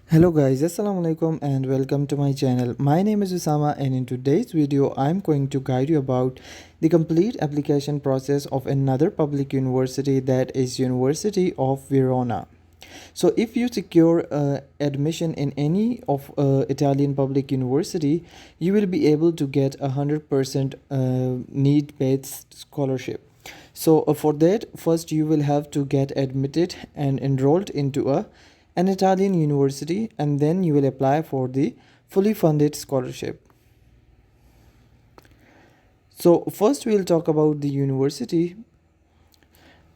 Hello guys, assalamu alaikum and welcome to my channel. My name is Usama and in today's video I'm going to guide you about the complete application process of another public university, that is University of Verona. So if you secure admission in any of Italian public university, you will be able to get 100% need-based scholarship. So for that, first you will have to get admitted and enrolled into an Italian university, and then you will apply for the fully funded scholarship. So first we'll talk about the university.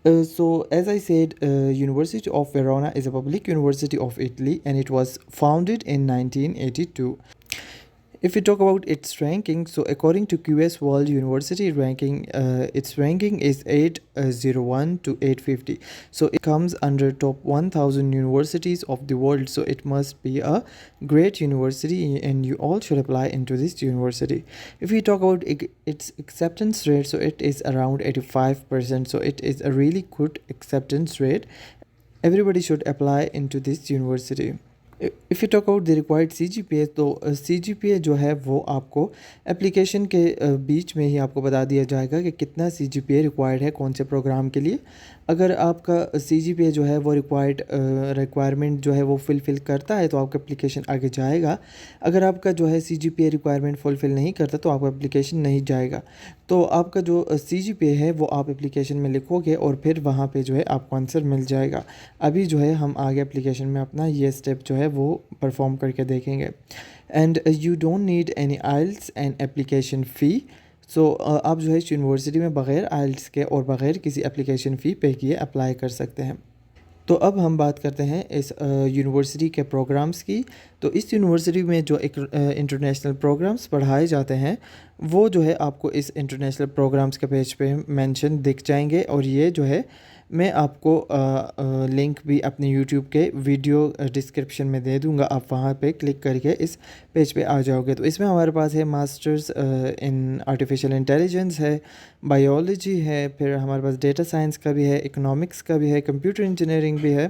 So as I said, University of Verona is a public university of Italy and it was founded in 1982. If we talk about its ranking, so according to QS World University ranking, its ranking is 801 to 850. So it comes under top 1000 universities of the world. So it must be a great university and you all should apply into this university. If we talk about its acceptance rate, so it is around 85%. So it is a really good acceptance rate. Everybody should apply into this university. If you talk out the required CGPA, तो CGPA जो है वो आपको application के बीच में ही आपको बता दिया जाएगा कि कितना CGPA रिक्वायर्ड है कौन से प्रोग्राम के लिए. अगर आपका CGPA जो है वो रिक्वायरमेंट जो है वो फुलफ़िल करता है तो आपका एप्लीकेशन आगे जाएगा. अगर आपका जो है CGPA रिक्वायरमेंट फुलफ़िल नहीं करता तो आपका एप्लीकेशन नहीं जाएगा. तो आपका जो CGPA है वो आप एप्लीकेशन में लिखोगे और फिर वहाँ पे जो है आपको आंसर मिल जाएगा. अभी जो है हम आगे एप्लीकेशन में अपना ये स्टेप जो है वो परफॉर्म करके देखेंगे. And you don't need any aisles and application fee. So आप जो है इस यूनिवर्सिटी में बग़ैर आइल्स के और बग़ैर किसी एप्लीकेशन फ़ी पे किए अप्लाई कर सकते हैं. तो अब हम बात करते हैं इस यूनिवर्सिटी के प्रोग्राम्स की. तो इस यूनिवर्सिटी में जो एक इंटरनेशनल प्रोग्राम्स पढ़ाए जाते हैं वो जो है आपको इस इंटरनेशनल प्रोग्राम्स के पेज पे मेंशन दिख जाएंगे. और ये जो है मैं आपको लिंक भी अपने यूट्यूब के वीडियो डिस्क्रिप्शन में दे दूंगा. आप वहाँ पे क्लिक करके इस पेज पे आ जाओगे. तो इसमें हमारे पास है मास्टर्स इन आर्टिफिशियल इंटेलिजेंस है, बायोलॉजी है, फिर हमारे पास डेटा साइंस का भी है, इकोनॉमिक्स का भी है, कंप्यूटर इंजीनियरिंग भी है.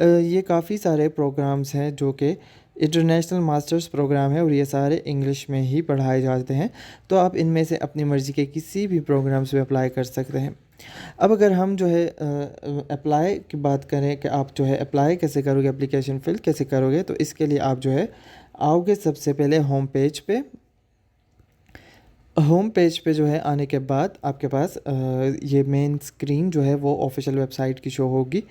ये काफ़ी सारे प्रोग्राम्स हैं जो कि इंटरनेशनल मास्टर्स प्रोग्राम है और ये सारे इंग्लिश में ही पढ़ाए जाते हैं. तो आप इनमें से अपनी मर्ज़ी के किसी भी प्रोग्राम्स में अप्लाई कर सकते हैं. अब अगर हम जो है अप्लाई की बात करें कि आप जो है अप्लाई कैसे करोगे, एप्लीकेशन फिल कैसे करोगे, तो इसके लिए आप जो है आओगे सबसे पहले होम पेज पे. होम पेज पे जो है आने के बाद आपके पास ये मेन स्क्रीन जो है वो ऑफिशियल वेबसाइट की शो होगी.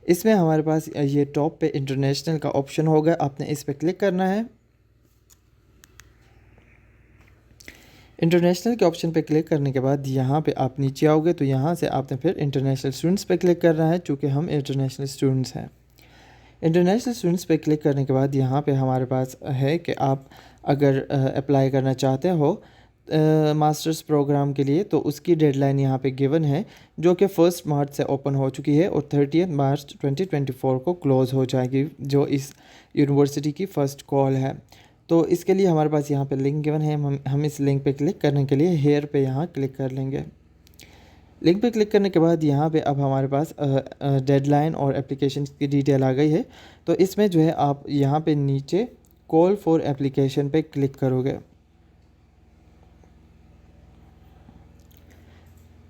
इसमें हमारे पास ये टॉप पे इंटरनेशनल का ऑप्शन होगा. आपने इस पर क्लिक करना है. इंटरनेशनल के ऑप्शन पे क्लिक करने के बाद यहाँ पे आप नीचे आओगे तो यहाँ से आपने फिर इंटरनेशनल स्टूडेंट्स पे क्लिक करना है चूँकि हम इंटरनेशनल स्टूडेंट्स हैं. इंटरनेशनल स्टूडेंट्स पे क्लिक करने के बाद यहाँ पे हमारे पास है कि आप अगर अप्लाई करना चाहते हो मास्टर्स प्रोग्राम के लिए तो उसकी डेडलाइन यहाँ पे गिवन है जो कि 1 मार्च से ओपन हो चुकी है और 30 मार्च 2024 को क्लोज़ हो जाएगी, जो इस यूनिवर्सिटी की फ़र्स्ट कॉल है. तो इसके लिए हमारे पास यहाँ पे लिंक गिवन है. हम इस लिंक पे क्लिक करने के लिए हेयर पे यहाँ क्लिक कर लेंगे. लिंक पे क्लिक करने के बाद यहाँ पे अब हमारे पास डेडलाइन और एप्लीकेशन की डिटेल आ गई है. तो इसमें जो है आप यहाँ पे नीचे कॉल फॉर एप्लीकेशन पे क्लिक करोगे.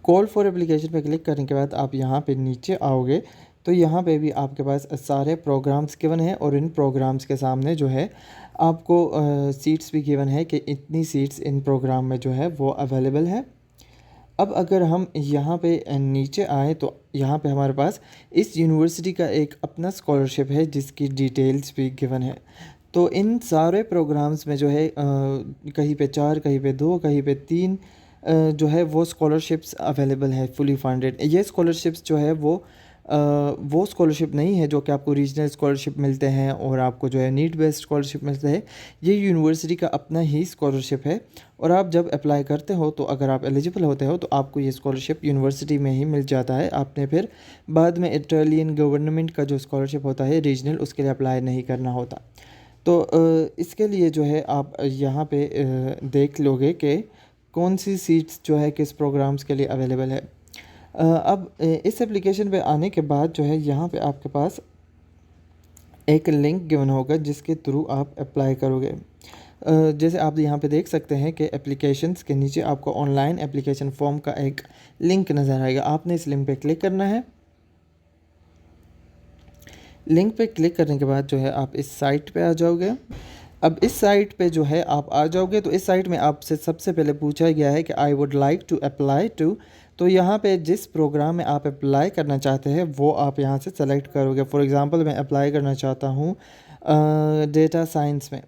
कॉल फॉर एप्लीकेशन पे क्लिक करने के बाद आप यहाँ पे नीचे आओगे तो यहाँ पे भी आपके पास सारे प्रोग्राम्स गिवन हैं और इन प्रोग्राम्स के सामने जो है आपको सीट्स भी गिवन है कि इतनी सीट्स इन प्रोग्राम में जो है वो अवेलेबल है. अब अगर हम यहाँ पे नीचे आए तो यहाँ पे हमारे पास इस यूनिवर्सिटी का एक अपना स्कॉलरशिप है जिसकी डिटेल्स भी गिवन है. तो इन सारे प्रोग्राम्स में जो है कहीं पे 4, कहीं पे 2, कहीं पे 3 जो है वो स्कॉलरशिप्स अवेलेबल है फुली फंडेड. ये स्कॉलरशिप्स जो है वो स्कॉलरशिप नहीं है जो कि आपको रीजनल स्कॉलरशिप मिलते हैं और आपको जो है नीड बेस्ड स्कॉलरशिप मिलते हैं. ये यूनिवर्सिटी का अपना ही स्कॉलरशिप है और आप जब अप्लाई करते हो तो अगर आप एलिजिबल होते हो तो आपको ये स्कॉलरशिप यूनिवर्सिटी में ही मिल जाता है. आपने फिर बाद में इटालियन गवर्नमेंट का जो स्कॉलरशिप होता है रीजनल, उसके लिए अप्लाई नहीं करना होता. तो इसके लिए जो है आप यहाँ पे देख लोगे कि कौन सी सीट्स जो है किस प्रोग्राम्स के लिए अवेलेबल है. अब इस एप्लीकेशन पे आने के बाद जो है यहाँ पे आपके पास एक लिंक गिवन होगा जिसके थ्रू आप अप्लाई करोगे। जैसे आप यहाँ पे देख सकते हैं कि एप्लीकेशंस के नीचे आपको ऑनलाइन एप्लीकेशन फॉर्म का एक लिंक नज़र आएगा। आपने इस लिंक पे क्लिक करना है। लिंक पे क्लिक करने के बाद जो है आप इस साइट पे आ जाओगे। अब इस साइट पे जो है आप आ जाओगे तो इस साइट में आपसे सबसे पहले पूछा गया है कि I would like to apply to, तो यहाँ पे जिस प्रोग्राम में आप अप्लाई करना चाहते हैं वो आप यहाँ से सेलेक्ट करोगे। फॉर एग्ज़ाम्पल मैं अप्लाई करना चाहता हूँ डेटा साइंस में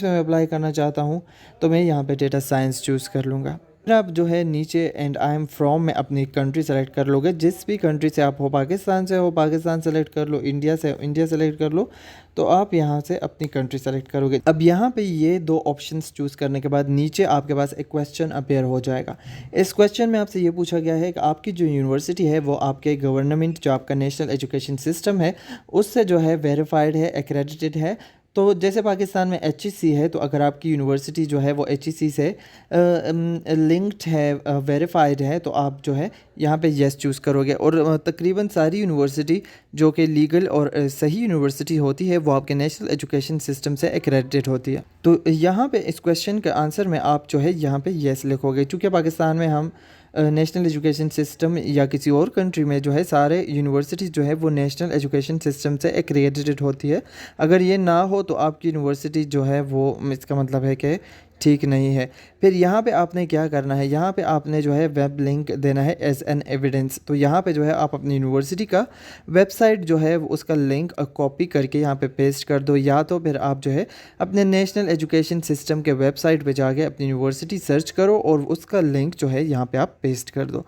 मैं अप्लाई करना चाहता हूँ, तो मैं यहाँ पे डेटा साइंस चूज़ कर लूँगा। फिर आप जो है नीचे एंड आई एम फ्रॉम में अपनी कंट्री सेलेक्ट कर लोगे। जिस भी कंट्री से आप हो, पाकिस्तान से हो पाकिस्तान सेलेक्ट कर लो, इंडिया से इंडिया सेलेक्ट कर लो, तो आप यहाँ से अपनी कंट्री सेलेक्ट करोगे। अब यहाँ पे ये दो ऑप्शंस चूज़ करने के बाद नीचे आपके पास एक क्वेश्चन अपेयर हो जाएगा। इस क्वेश्चन में आपसे ये पूछा गया है कि आपकी जो यूनिवर्सिटी है वो आपके गवर्नमेंट जो आपका नेशनल एजुकेशन सिस्टम है उससे जो है वेरीफाइड है, एक्रेडिटेड है। तो जैसे पाकिस्तान में HEC है, तो अगर आपकी यूनिवर्सिटी जो है वो HEC से लिंक्ड है, वेरीफाइड है, तो आप जो है यहाँ पे येस चूज़ करोगे। और तकरीबन सारी यूनिवर्सिटी जो कि लीगल और सही यूनिवर्सिटी होती है वो आपके नेशनल एजुकेशन सिस्टम से एक्रेडिटेड होती है। तो यहाँ पे इस क्वेश्चन के आंसर में आप जो है यहाँ पे येस लिखोगे। चूँकि पाकिस्तान में हम नेशनल एजुकेशन सिस्टम या किसी और कंट्री में जो है सारे यूनिवर्सिटीज़ जो है वो नेशनल एजुकेशन सिस्टम से एक्रेडिटेड होती है। अगर ये ना हो तो आपकी यूनिवर्सिटी जो है वो, इसका मतलब है कि ठीक नहीं है। फिर यहाँ पे आपने क्या करना है, यहाँ पे आपने जो है वेब लिंक देना है एज एन एविडेंस। तो यहाँ पे जो है आप अपनी यूनिवर्सिटी का वेबसाइट जो है उसका लिंक कॉपी करके यहाँ पे पेस्ट कर दो, या तो फिर आप जो है अपने नेशनल एजुकेशन सिस्टम के वेबसाइट पे जाके अपनी यूनिवर्सिटी सर्च करो और उसका लिंक जो है यहाँ पे आप पेस्ट कर दो।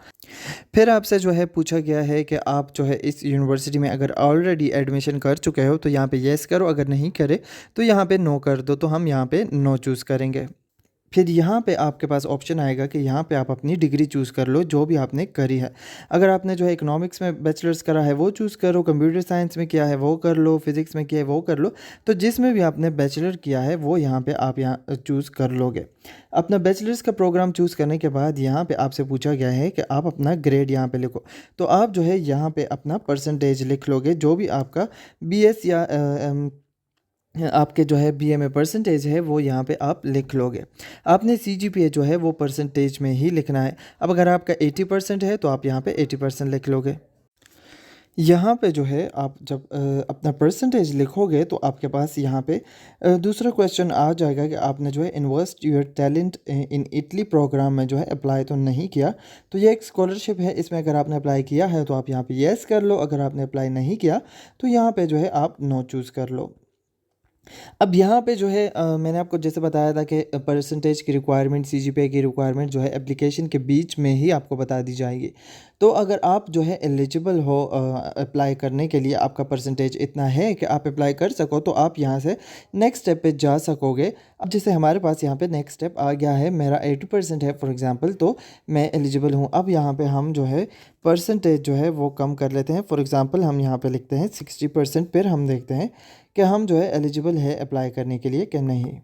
फिर आपसे जो है पूछा गया है कि आप जो है इस यूनिवर्सिटी में अगर ऑलरेडी एडमिशन कर चुके हो तो यहाँ पे येस करो, अगर नहीं करे तो यहाँ पे नो कर दो। तो हम यहाँ पे नो चूज़ करेंगे। फिर यहाँ पे आपके पास ऑप्शन आएगा कि यहाँ पे आप अपनी डिग्री चूज़ कर लो जो भी आपने करी है। अगर आपने जो है इकोनॉमिक्स में बैचलर्स करा है वो चूज़ करो, कंप्यूटर साइंस में किया है वो कर लो, फिज़िक्स में किया है वो कर लो। तो जिसमें भी आपने बैचलर किया है वो यहाँ पे आप यहाँ चूज़ कर लोगे। अपना बैचलर्स का प्रोग्राम चूज़ करने के बाद यहाँ पे आपसे पूछा गया है कि आप अपना ग्रेड यहाँ पे लिखो। तो आप जो है यहाँ पे अपना परसेंटेज लिख लोगे, जो भी आपका BS या आपके जो है BA में परसेंटेज है वो यहाँ पे आप लिख लोगे। आपने CGPA जो है वो परसेंटेज में ही लिखना है। अब अगर आपका 80% है तो आप यहाँ पे 80% लिख लोगे। यहाँ पे जो है आप जब अपना परसेंटेज लिखोगे तो आपके पास यहाँ पे दूसरा क्वेश्चन आ जाएगा कि आपने जो है invest your talent in Italy programme में जो है अप्लाई तो नहीं किया। तो ये एक स्कॉलरशिप है, इसमें अगर आपने अप्लाई किया है तो आप यहाँ पे येस कर लो, अगर आपने अप्लाई नहीं किया तो यहाँ पे जो है आप नो चूज़ कर लो। अब यहाँ पे जो है मैंने आपको जैसे बताया था कि परसेंटेज की रिक्वायरमेंट, CGPA की रिक्वायरमेंट जो है एप्लीकेशन के बीच में ही आपको बता दी जाएगी। तो अगर आप जो है एलिजिबल हो अप्लाई करने के लिए, आपका परसेंटेज इतना है कि आप अप्लाई कर सको, तो आप यहाँ से नेक्स्ट स्टेप पे जा सकोगे। अब जैसे हमारे पास यहाँ पे नेक्स्ट स्टेप आ गया है, मेरा 80% है फॉर एग्ज़ाम्पल, तो मैं एलिजिबल हूँ। अब यहाँ पे हम जो है परसेंटेज जो है वो कम कर लेते हैं। फॉर एग्ज़ाम्पल हम यहाँ पे लिखते हैं 60%। फिर हम देखते हैं कि हम जो है एलिजिबल है अप्लाई करने के लिए कि नहीं।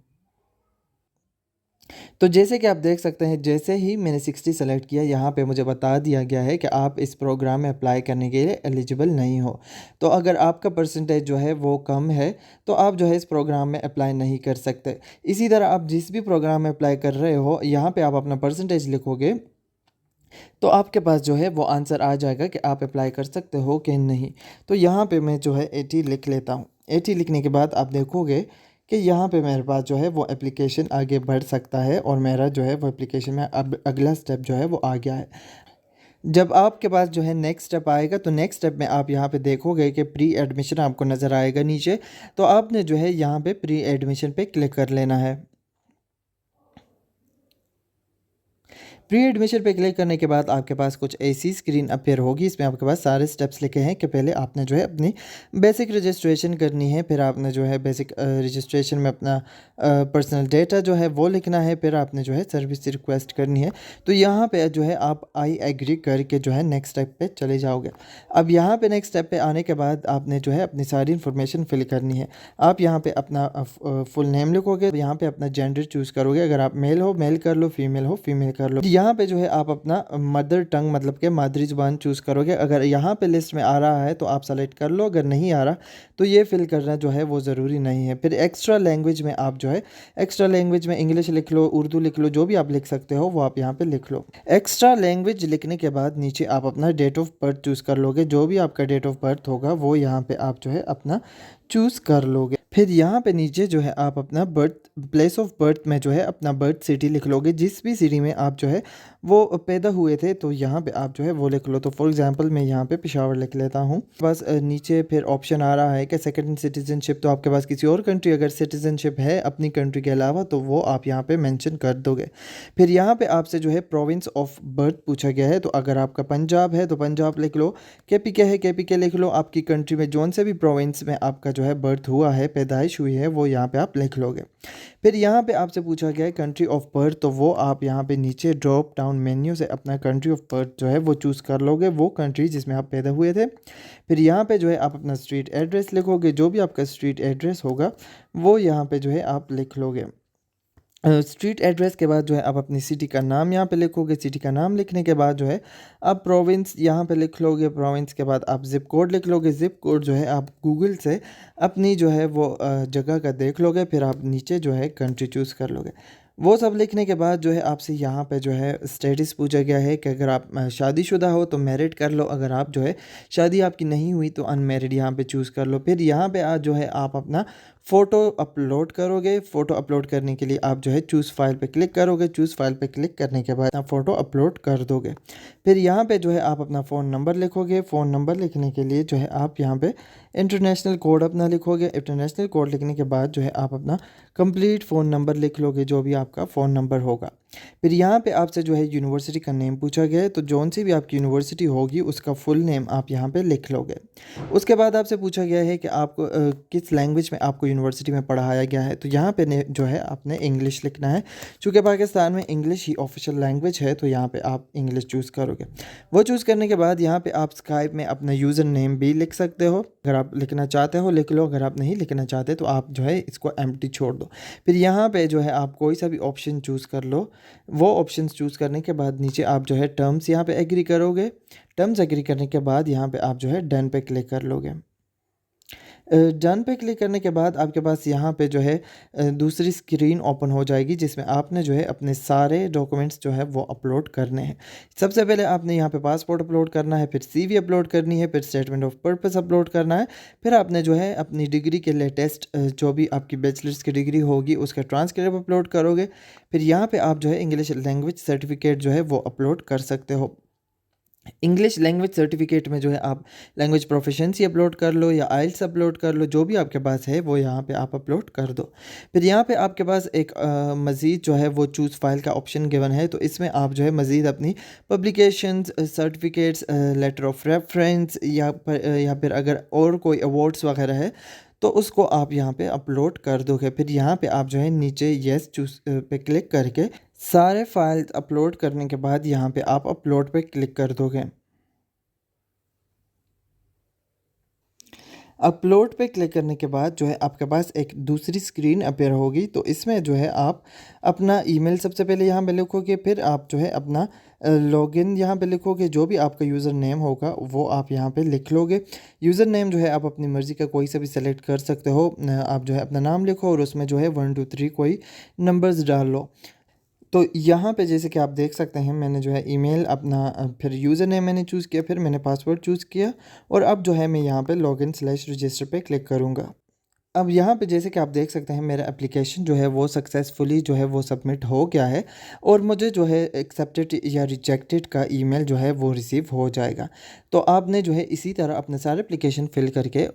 तो जैसे कि आप देख सकते हैं, जैसे ही मैंने 60 सेलेक्ट किया, यहाँ पे मुझे बता दिया गया है कि आप इस प्रोग्राम में अप्लाई करने के लिए एलिजिबल नहीं हो। तो अगर आपका परसेंटेज जो है वो कम है तो आप जो है इस प्रोग्राम में अप्लाई नहीं कर सकते। इसी तरह आप जिस भी प्रोग्राम में अप्लाई कर रहे हो, यहाँ पे आप अपना परसेंटेज लिखोगे तो आपके पास जो है वो आंसर आ जाएगा कि आप अप्लाई कर सकते हो कि नहीं। तो यहाँ पे मैं जो है 80 लिख लेता हूँ। 80 लिखने के बाद आप देखोगे कि यहाँ पे मेरे पास जो है वो एप्लीकेशन आगे बढ़ सकता है और मेरा जो है वो एप्लीकेशन में अब अगला स्टेप जो है वो आ गया है। जब आपके पास जो है नेक्स्ट स्टेप आएगा तो नेक्स्ट स्टेप में आप यहाँ पे देखोगे कि प्री एडमिशन आपको नज़र आएगा नीचे। तो आपने जो है यहाँ पे प्री एडमिशन पे क्लिक कर लेना है। प्री एडमिशन पे क्लिक करने के बाद आपके पास कुछ ऐसी स्क्रीन अपीयर होगी। इसमें आपके पास सारे स्टेप्स लिखे हैं कि पहले आपने जो है अपनी बेसिक रजिस्ट्रेशन करनी है, फिर आपने जो है बेसिक रजिस्ट्रेशन में अपना पर्सनल डेटा जो है वो लिखना है, फिर आपने जो है सर्विस रिक्वेस्ट करनी है। तो यहाँ पे जो है आप आई एग्री करके जो है नेक्स्ट स्टेप पे चले जाओगे। अब यहाँ पे नेक्स्ट स्टेप पे आने के बाद आपने जो है अपनी सारी इन्फॉर्मेशन फिल करनी है। आप यहाँ पे अपना फुल नेम लिखोगे, यहाँ पे अपना जेंडर चूज़ करोगे। अगर आप मेल हो मेल कर लो, फीमेल हो फीमेल कर लो। यहाँ पे जो है आप अपना मदर टंग मतलब कि मादरी ज़ुबान चूज़ करोगे। अगर यहाँ पे लिस्ट में आ रहा है तो आप सेलेक्ट कर लो, अगर नहीं आ रहा तो ये फिल करना जो है वो ज़रूरी नहीं है। फिर एक्स्ट्रा लैंग्वेज में आप जो है एक्स्ट्रा लैंग्वेज में इंग्लिश लिख लो, उर्दू लिख लो, जो भी आप लिख सकते हो वो आप यहाँ पे लिख लो। एक्स्ट्रा लैंग्वेज लिखने के बाद नीचे आप अपना डेट ऑफ बर्थ चूज़ कर लोगे। जो भी आपका डेट ऑफ बर्थ होगा वो यहाँ पे आप जो है अपना चूज़ कर लोगे। फिर यहाँ पे नीचे जो है आप अपना बर्थ प्लेस ऑफ बर्थ में जो है अपना बर्थ सिटी लिख लोगे। जिस भी सिटी में आप जो है वो पैदा हुए थे तो यहाँ पे आप जो है वो लिख लो। तो फॉर एग्जांपल मैं यहाँ पे पेशावर लिख लेता हूँ। बस नीचे फिर ऑप्शन आ रहा है कि सेकंड सिटीजनशिप, तो आपके पास किसी और कंट्री अगर सिटीजनशिप है अपनी कंट्री के अलावा तो वो आप यहाँ पे मेंशन कर दोगे। फिर यहाँ पे आपसे जो है प्रोविंस ऑफ बर्थ पूछा गया है, तो अगर आपका पंजाब है तो पंजाब लिख लो, केपीके है केपीके लिख लो। आपकी कंट्री में जौन से भी प्रोविंस में आपका जो है बर्थ हुआ है, पैदाइश हुई है, वो यहाँ पे आप लिख लोगे। फिर यहाँ पे आपसे पूछा गया है कंट्री ऑफ बर्थ, तो वो आप यहाँ पे नीचे ड्रॉप डाउन मेन्यू से अपना कंट्री ऑफ बर्थ जो है वो चूज़ कर लोगे, वो कंट्री जिसमें आप पैदा हुए थे। फिर यहाँ पे जो है आप अपना स्ट्रीट एड्रेस लिखोगे। जो भी आपका स्ट्रीट एड्रेस होगा वो यहाँ पे जो है आप लिख लोगे। स्ट्रीट एड्रेस के बाद जो है आप अपनी सिटी का नाम यहाँ पे लिखोगे। सिटी का नाम लिखने के बाद जो है आप प्रोविंस यहाँ पे लिख लोगे। प्रोविंस के बाद आप ज़िप कोड लिख लोगे। ज़िप कोड जो है आप गूगल से अपनी जो है वो जगह का देख लोगे। फिर आप नीचे जो है कंट्री चूज़ कर लोगे। वो सब लिखने के बाद जो है आपसे यहाँ पे जो है स्टेटस पूछा गया है कि अगर आप शादीशुदा हो तो मैरिड कर लो, अगर आप जो है शादी आपकी नहीं हुई तो अनमैरिड यहाँ पे चूज़ कर लो। फिर यहाँ पे आज जो है आप अपना फ़ोटो अपलोड करोगे। फ़ोटो अपलोड करने के लिए आप जो है चूज़ फाइल पे क्लिक करोगे। चूज़ फाइल पे क्लिक करने के बाद आप फ़ोटो अपलोड कर दोगे। फिर यहाँ पे जो है आप अपना फ़ोन नंबर लिखोगे। फ़ोन नंबर लिखने के लिए जो है आप यहाँ पे इंटरनेशनल कोड अपना लिखोगे। इंटरनेशनल कोड लिखने के बाद जो है आप अपना कंप्लीट फ़ोन नंबर लिख लोगे, जो भी आपका फ़ोन नंबर होगा। फिर यहाँ पे आपसे जो है यूनिवर्सिटी का नेम पूछा गया है, तो जौन सी भी आपकी यूनिवर्सिटी होगी उसका फुल नेम आप यहाँ पे लिख लोगे। उसके बाद आपसे पूछा गया है कि आपको किस लैंग्वेज में आपको यूनिवर्सिटी में पढ़ाया गया है, तो यहाँ पे जो है आपने इंग्लिश लिखना है। चूँकि पाकिस्तान में इंग्लिश ही ऑफिशियल लैंग्वेज है तो यहाँ पे आप इंग्लिश चूज़ करोगे। वो चूज़ करने के बाद यहाँ पे आप स्काइप में अपना यूज़र नेम भी लिख सकते हो। अगर आप लिखना चाहते हो लिख लो, अगर आप नहीं लिखना चाहते तो आप जो है इसको एम्प्टी छोड़ दो। फिर यहाँ पे जो है आप कोई सा भी ऑप्शन चूज़ कर लो। वो ऑप्शंस चूज़ करने के बाद नीचे आप जो है टर्म्स यहाँ पे एग्री करोगे। टर्म्स एग्री करने के बाद यहाँ पे आप जो है डन पे क्लिक कर लोगे। डन पे क्लिक करने के बाद आपके पास यहाँ पे जो है दूसरी स्क्रीन ओपन हो जाएगी जिसमें आपने जो है अपने सारे डॉक्यूमेंट्स जो है वो अपलोड करने हैं। सबसे पहले आपने यहाँ पे पासपोर्ट अपलोड करना है, फिर सीवी अपलोड करनी है, फिर स्टेटमेंट ऑफ पर्पस अपलोड करना है, फिर आपने जो है अपनी डिग्री के लेटेस्ट जो भी आपकी बैचलर्स की डिग्री होगी उसका ट्रांसक्रिप्ट अपलोड करोगे। फिर यहाँ पर आप जो है इंग्लिश लैंग्वेज सर्टिफिकेट जो है वो अपलोड कर सकते हो। इंग्लिश लैंग्वेज सर्टिफिकेट में जो है आप लैंग्वेज प्रोफिशिएंसी अपलोड कर लो या आइल्स अपलोड कर लो, जो भी आपके पास है वो यहाँ पे आप अपलोड कर दो। फिर यहाँ पे आपके पास एक मज़ीद जो है वो चूज़ फाइल का ऑप्शन गिवन है, तो इसमें आप जो है मज़ीद अपनी publications, certificates, letter of reference या फिर अगर और कोई अवार्ड्स वगैरह है तो उसको आप यहाँ पे अपलोड कर दोगे। फिर यहाँ पे आप जो है नीचे येस चूज़ पे क्लिक करके सारे फाइल्स अपलोड करने के बाद यहाँ पे आप अपलोड पे क्लिक कर दोगे। अपलोड पे क्लिक करने के बाद जो है आपके पास एक दूसरी स्क्रीन अपीयर होगी, तो इसमें जो है आप अपना ईमेल सबसे पहले यहाँ पे लिखोगे। फिर आप जो है अपना लॉगिन यहाँ पे लिखोगे। जो भी आपका यूज़र नेम होगा वो आप यहाँ पे लिख लोगे। यूज़र नेम जो है आप अपनी मर्ज़ी का कोई सा भी सेलेक्ट कर सकते हो। आप जो है अपना नाम लिखो और उसमें जो है 1 2 3 कोई नंबर्स डाल लो। तो यहाँ पे जैसे कि आप देख सकते हैं मैंने जो है ईमेल अपना फिर यूज़र नेम मैंने चूज़ किया, फिर मैंने पासवर्ड चूज़ किया और अब जो है मैं यहाँ पे लॉगिन/रजिस्टर पे क्लिक करूँगा। अब यहाँ पे जैसे कि आप देख सकते हैं मेरा एप्लीकेशन जो है वो सक्सेसफुली जो है वो सबमिट हो गया है और मुझे जो है एक्सेप्टेड या रिजेक्टेड का ईमेल जो है वो रिसीव हो जाएगा। तो आपने जो है इसी तरह अपने सारे एप्लीकेशन फिल करके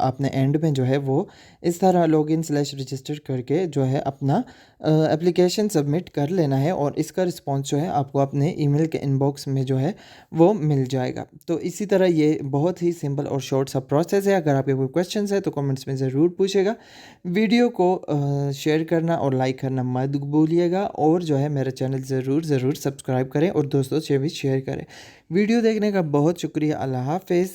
आपने एंड में जो है वो इस तरह लॉगिन/रजिस्टर करके जो है अपना एप्लीकेशन सबमिट कर लेना है और इसका रिस्पॉन्स जो है आपको अपने ईमेल के इनबॉक्स में जो है वो मिल जाएगा। तो इसी तरह ये बहुत ही सिंपल और शॉर्ट सा प्रोसेस है। अगर आपके कोई क्वेश्चन है तो कमेंट्स में ज़रूर पूछेगा। वीडियो को शेयर करना और लाइक करना मत भूलिएगा और जो है मेरा चैनल ज़रूर सब्सक्राइब करें और दोस्तों से भी शेयर करें। वीडियो देखने का बहुत शुक्रिया। अल्लाह हाफिज़।